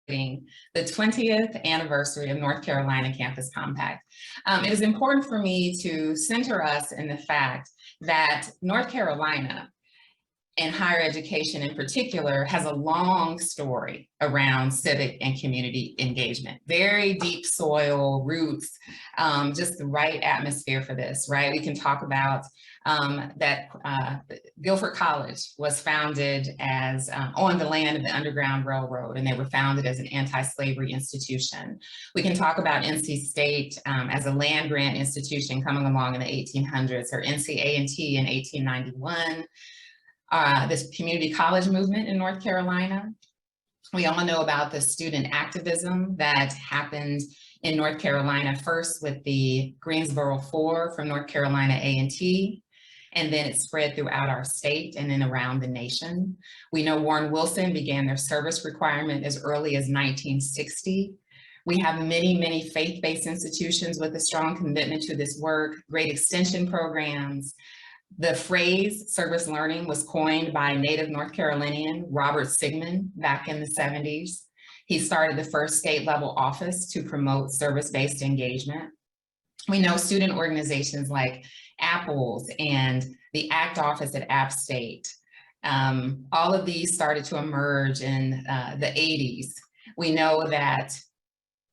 the 20th anniversary of North Carolina Campus Compact. It is important for me to center us in the fact that North Carolina, and higher education in particular, has a long story around civic and community engagement. Very deep soil, roots, just the right atmosphere for this, right? We can talk about that Guilford College was founded as on the land of the Underground Railroad, and they were founded as an anti-slavery institution. We can talk about NC State as a land grant institution coming along in the 1800s, or NCA&T in 1891. This community college movement in North Carolina. We all know about the student activism that happened in North Carolina, first with the Greensboro Four from North Carolina A&T, and then it spread throughout our state and then around the nation. We know Warren Wilson began their service requirement as early as 1960. We have many, many faith-based institutions with a strong commitment to this work, great extension programs. The phrase service learning was coined by native North Carolinian Robert Sigmund back in the 70s. He started the first state level office to promote service-based engagement. We know student organizations like Apples and the ACT office at App State. All of these started to emerge in the 80s. We know that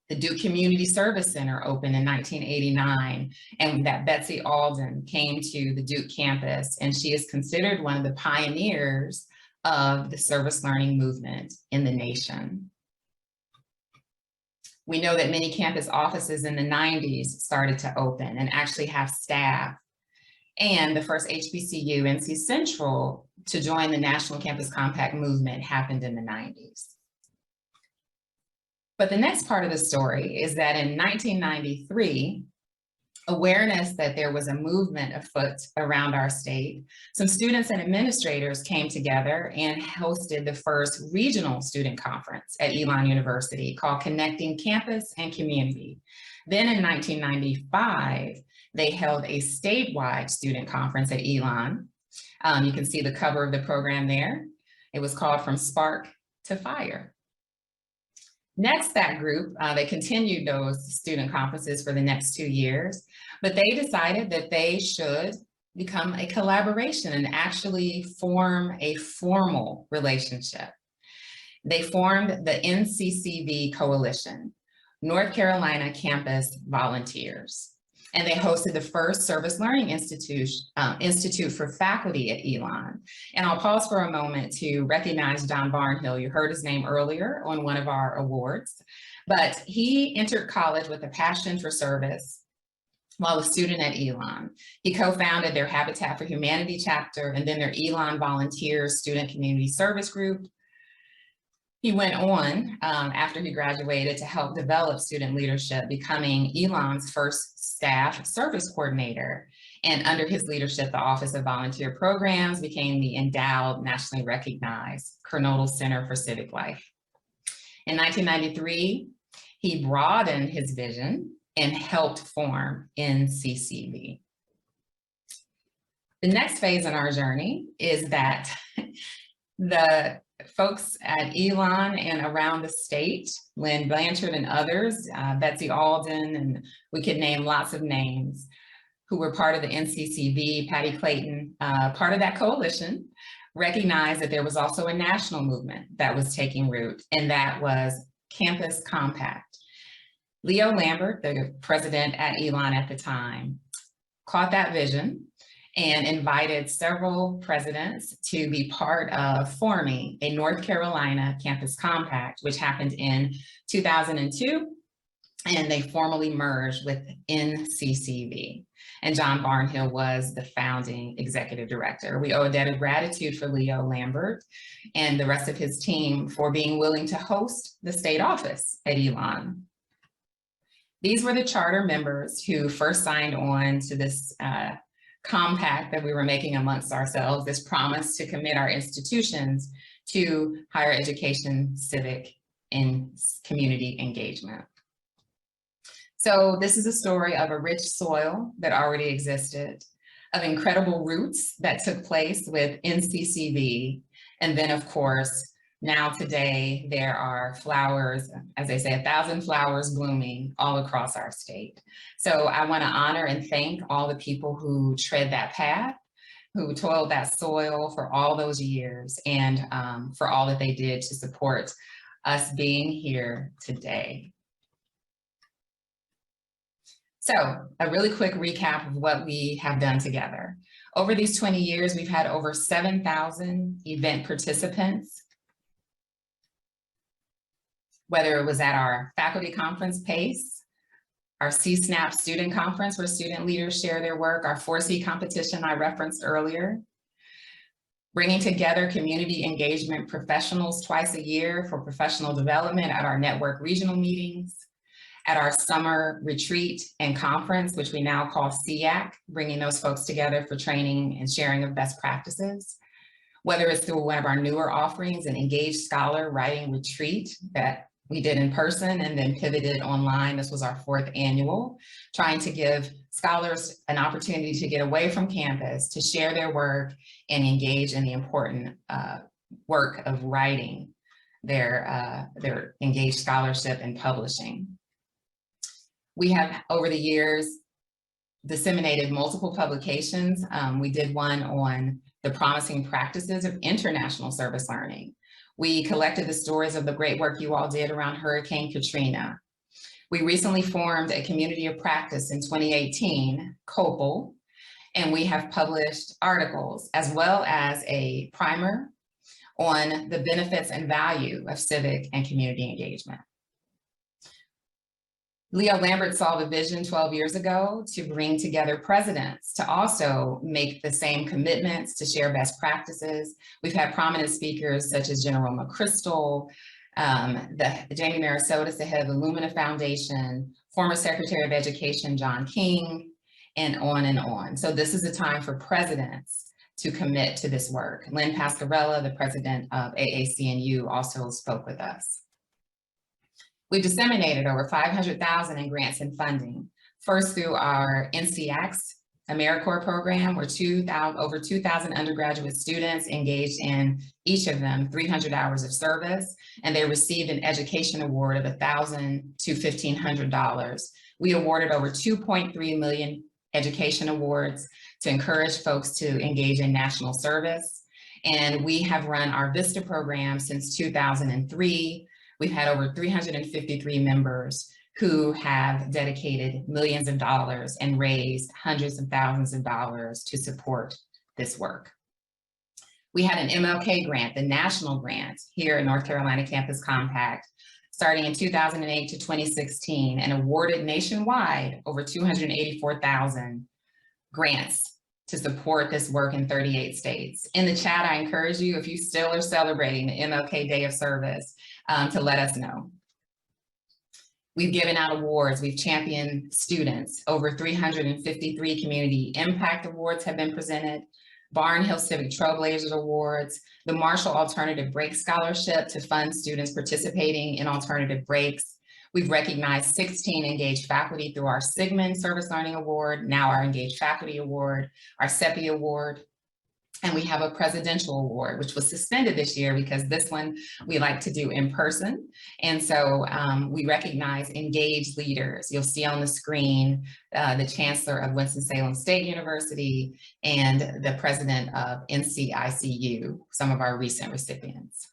the Duke Community Service Center opened in 1989, and that Betsy Alden came to the Duke campus, and she is considered one of the pioneers of the service learning movement in the nation. We know that many campus offices in the 90s started to open and actually have staff. And the first HBCU, NC Central, to join the National Campus Compact movement happened in the 90s. But the next part of the story is that in 1993, awareness that there was a movement afoot around our state, some students and administrators came together and hosted the first regional student conference at Elon University called Connecting Campus and Community. Then in 1995, they held a statewide student conference at Elon. You can see the cover of the program there. It was called From Spark to Fire. Next, that group, they continued those student conferences for the next 2 years, but they decided that they should become a collaboration and actually form a formal relationship. They formed the NCCC Coalition, North Carolina Campus Volunteers. And they hosted the first Service Learning Institute for faculty at Elon. And I'll pause for a moment to recognize John Barnhill. You heard his name earlier on one of our awards, but he entered college with a passion for service while a student at Elon. He co-founded their Habitat for Humanity chapter and then their Elon Volunteers Student Community Service Group. He went on after he graduated to help develop student leadership, becoming Elon's first staff service coordinator. And under his leadership, the Office of Volunteer Programs became the endowed, nationally recognized Kernodle Center for Civic Life. In 1993, he broadened his vision and helped form NCCC. The next phase in our journey is that the folks at Elon and around the state, Lynn Blanchard and others, Betsy Alden, and we could name lots of names, who were part of the NCCB, Patty Clayton, part of that coalition, recognized that there was also a national movement that was taking root, and that was Campus Compact. Leo Lambert, the president at Elon at the time, caught that vision and invited several presidents to be part of forming a North Carolina Campus Compact, which happened in 2002, and they formally merged with NCCC. And John Barnhill was the founding executive director. We owe a debt of gratitude for Leo Lambert and the rest of his team for being willing to host the state office at Elon. These were the charter members who first signed on to this compact that we were making amongst ourselves, this promise to commit our institutions to higher education, civic, and community engagement. So this is a story of a rich soil that already existed, of incredible roots that took place with NCCB, and then of course, Now today, there are flowers, as they say, 1,000 flowers blooming all across our state. So I want to honor and thank all the people who tread that path, who toiled that soil for all those years, and for all that they did to support us being here today. So a really quick recap of what we have done together. Over these 20 years, we've had over 7,000 event participants, whether it was at our faculty conference PACE, our CSNAP student conference where student leaders share their work, our 4C competition I referenced earlier, bringing together community engagement professionals twice a year for professional development at our network regional meetings, at our summer retreat and conference, which we now call SEAC, bringing those folks together for training and sharing of best practices, whether it's through one of our newer offerings, an Engaged Scholar Writing Retreat that we did in person and then pivoted online. This was our 4th annual, trying to give scholars an opportunity to get away from campus, to share their work and engage in the important work of writing their engaged scholarship and publishing. We have, over the years, disseminated multiple publications. We did one on the promising practices of international service learning. We collected the stories of the great work you all did around Hurricane Katrina. We recently formed a community of practice in 2018, COPL, and we have published articles as well as a primer on the benefits and value of civic and community engagement. Leo Lambert saw the vision 12 years ago to bring together presidents to also make the same commitments to share best practices. We've had prominent speakers such as General McChrystal, Jamie Marasotis, the head of the Lumina Foundation, former Secretary of Education John King, and on and on. So this is a time for presidents to commit to this work. Lynn Pasquarella, the president of AAC&U, also spoke with us. We've disseminated over $500,000 in grants and funding, first through our NCCC Americorps program, where over 2,000 undergraduate students engaged in each of them 300 hours of service, and they received an education award of $1,000 to $1,500. We awarded over 2.3 million education awards to encourage folks to engage in national service. And we have run our VISTA program since 2003. We've had over 353 members who have dedicated millions of dollars and raised hundreds of thousands of dollars to support this work. We had an MLK grant, the national grant here in North Carolina Campus Compact, starting in 2008 to 2016, and awarded nationwide over 284,000 grants to support this work in 38 states. In the chat, I encourage you, if you still are celebrating the MLK Day of Service, to let us know. We've given out awards, we've championed students. Over 353 community impact awards have been presented, Barnhill Civic Trailblazers Awards, the Marshall Alternative Break Scholarship to fund students participating in alternative breaks. We've recognized 16 engaged faculty through our Sigmund Service Learning Award, now our Engaged Faculty Award, our CEPI Award, and we have a presidential award, which was suspended this year because this one we like to do in person. And so we recognize engaged leaders. You'll see on the screen the Chancellor of Winston-Salem State University and the President of NCCC, some of our recent recipients.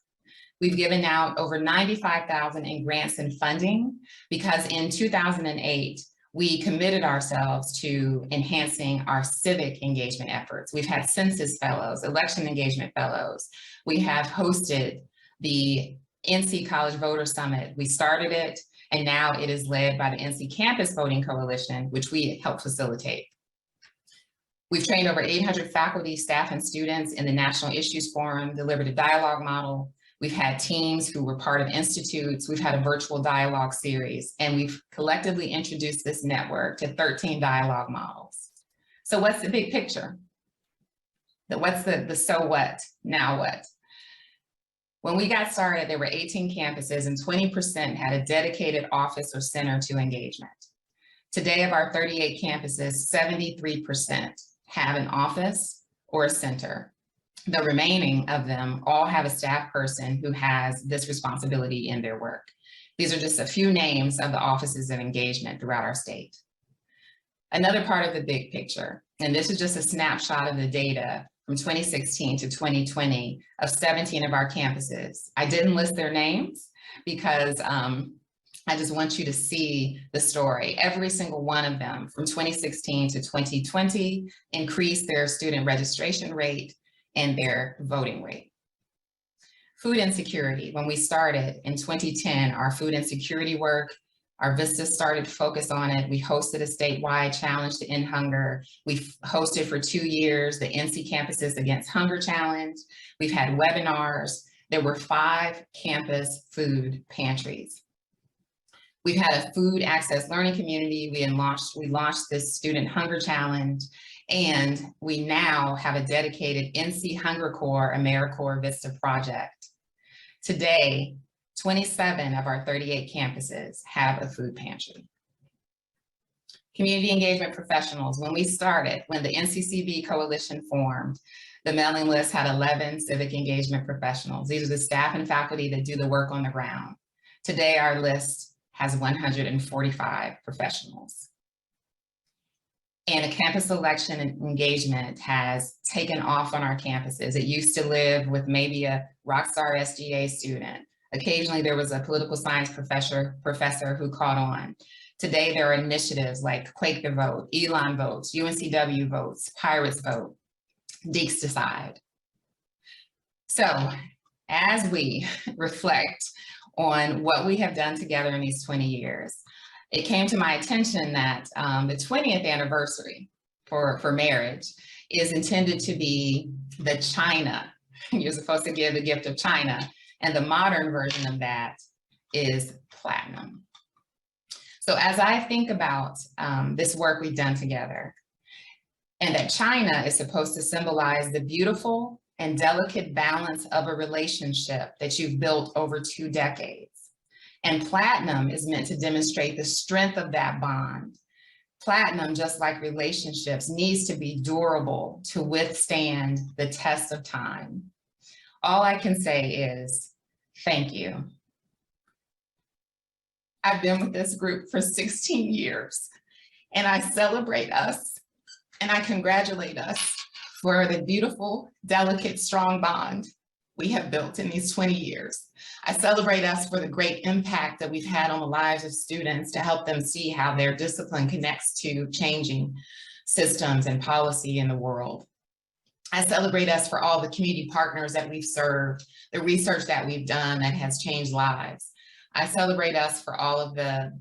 We've given out over $95,000 in grants and funding because in 2008, we committed ourselves to enhancing our civic engagement efforts. We've had census fellows, election engagement fellows. We have hosted the NC College Voter Summit. We started it, and now it is led by the NC Campus Voting Coalition, which we help facilitate. We've trained over 800 faculty, staff, and students in the National Issues Forum, delivered a dialogue model. We've had teams who were part of institutes. We've had a virtual dialogue series, and we've collectively introduced this network to 13 dialogue models. So what's the big picture? What's the so what, now what? When we got started, there were 18 campuses and 20% had a dedicated office or center to engagement. Today, of our 38 campuses, 73% have an office or a center. The remaining of them all have a staff person who has this responsibility in their work. These are just a few names of the offices of engagement throughout our state. Another part of the big picture, and this is just a snapshot of the data from 2016 to 2020 of 17 of our campuses. I didn't list their names because I just want you to see the story. Every single one of them from 2016 to 2020 increased their student registration rate and their voting rate. Food insecurity. When we started in 2010, our food insecurity work, our VISTA started to focus on it. We hosted a statewide challenge to end hunger. We've hosted for 2 years the NC Campuses Against Hunger Challenge. We've had webinars. There were 5 campus food pantries. We've had a food access learning community. We launched this student hunger challenge, and we now have a dedicated NC Hunger Corps Americorps Vista project. Today, 27 of our 38 campuses have a food pantry. Community engagement professionals. When we started, when the NCCC coalition formed, the mailing list had 11 civic engagement professionals. These are the staff and faculty that do the work on the ground. Today, our list has 145 professionals. And a campus election engagement has taken off on our campuses. It used to live with maybe a rockstar SGA student. Occasionally there was a political science professor who caught on. Today there are initiatives like Quake the Vote, Elon Votes, UNCW Votes, Pirates Vote, Deeks Decide. So as we reflect on what we have done together in these 20 years, it came to my attention that the 20th anniversary for marriage is intended to be the China. You're supposed to give the gift of China, and the modern version of that is platinum. So as I think about this work we've done together, and that China is supposed to symbolize the beautiful and delicate balance of a relationship that you've built over 2 decades. And platinum is meant to demonstrate the strength of that bond. Platinum, just like relationships, needs to be durable to withstand the test of time. All I can say is, thank you. I've been with this group for 16 years, and I celebrate us, and I congratulate us for the beautiful, delicate, strong bond we have built in these 20 years. I celebrate us for the great impact that we've had on the lives of students to help them see how their discipline connects to changing systems and policy in the world. I celebrate us for all the community partners that we've served, the research that we've done that has changed lives. I celebrate us for all of the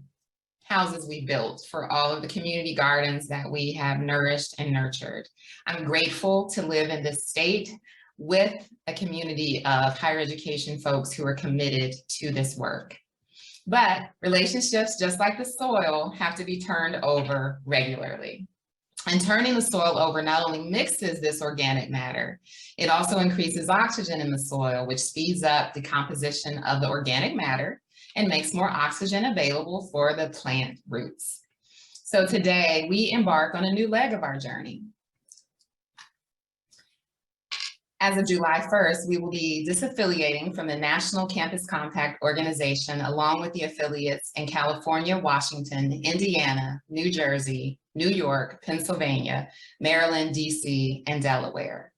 houses we built, for all of the community gardens that we have nourished and nurtured. I'm grateful to live in this state with a community of higher education folks who are committed to this work. But relationships, just like the soil, have to be turned over regularly. And turning the soil over not only mixes this organic matter, it also increases oxygen in the soil, which speeds up the composition of the organic matter and makes more oxygen available for the plant roots. So today we embark on a new leg of our journey. As of July 1st, we will be disaffiliating from the National Campus Compact organization, along with the affiliates in California, Washington, Indiana, New Jersey, New York, Pennsylvania, Maryland, DC, and Delaware.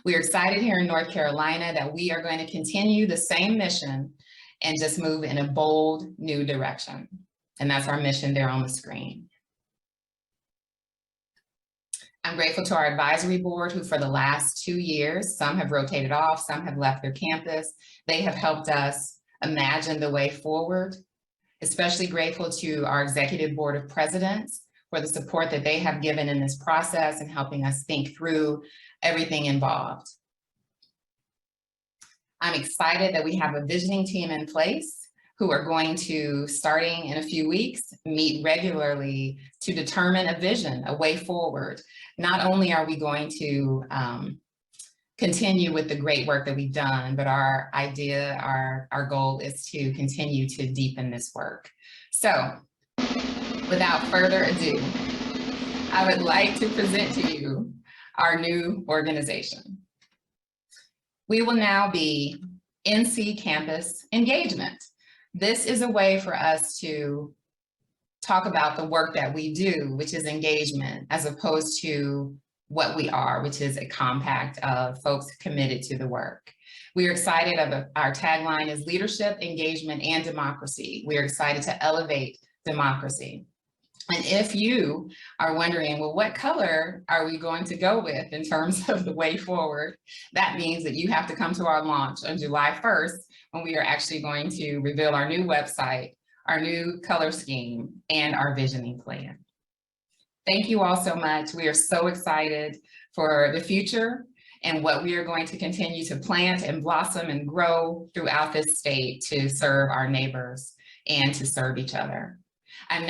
We are excited here in North Carolina that we are going to continue the same mission and just move in a bold new direction. And that's our mission there on the screen. I'm grateful to our advisory board who for the last 2 years, some have rotated off, some have left their campus. They have helped us imagine the way forward. Especially grateful to our executive board of presidents for the support that they have given in this process and helping us think through everything involved. I'm excited that we have a visioning team in place who are going to, starting in a few weeks, meet regularly to determine a vision, a way forward. Not only are we going to continue with the great work that we've done, but our idea, our goal is to continue to deepen this work. So without further ado, I would like to present to you our new organization. We will now be NC Campus Engagement. This is a way for us to talk about the work that we do, which is engagement, as opposed to what we are, which is a compact of folks committed to the work. We are excited about our tagline is leadership, engagement, and democracy. We are excited to elevate democracy. And if you are wondering, well, what color are we going to go with in terms of the way forward? That means that you have to come to our launch on July 1st, when we are actually going to reveal our new website, our new color scheme, and our visioning plan. Thank you all so much. We are so excited for the future and what we are going to continue to plant and blossom and grow throughout this state to serve our neighbors and to serve each other. I'm now